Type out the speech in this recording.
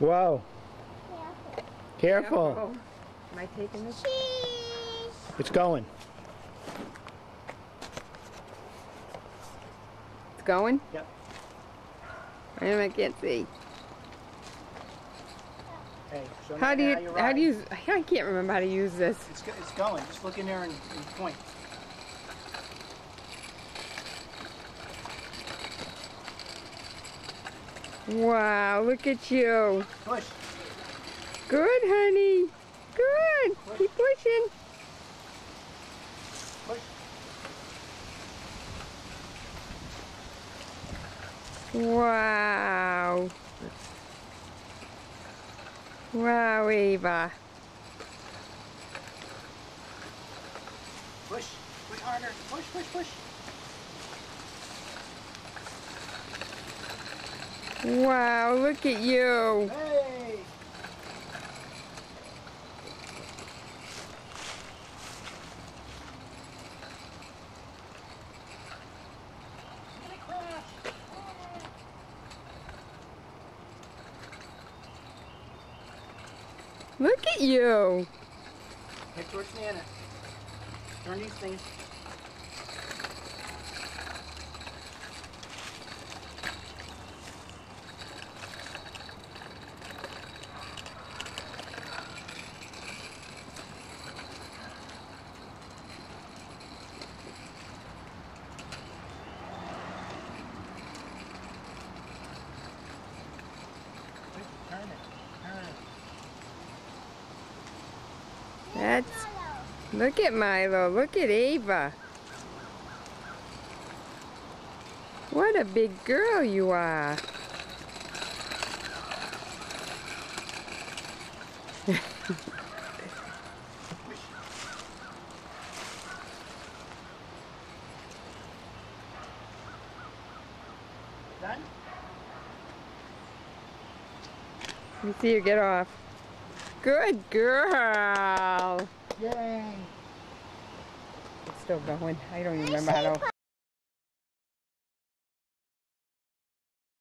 Whoa. Careful. Am I taking this? Cheese. It's going. It's going? Yep. I can't see. Hey, so How do you ride. use, I can't remember how to use this. It's going. Just look in there and point. Wow, look at you. Push. Good, honey. Good. Push. Keep pushing. Push. Wow. Wow, Ava. Push. Push harder. Push, push, push. Wow, look at you. Hey! Look at you. Head towards Nana. Turn these things. Turn it. Turn it. That's, look at Milo. Look at Ava. What a big girl you are. Done? Let me see you get off. Good girl. Yay! It's still going. I don't even remember how to.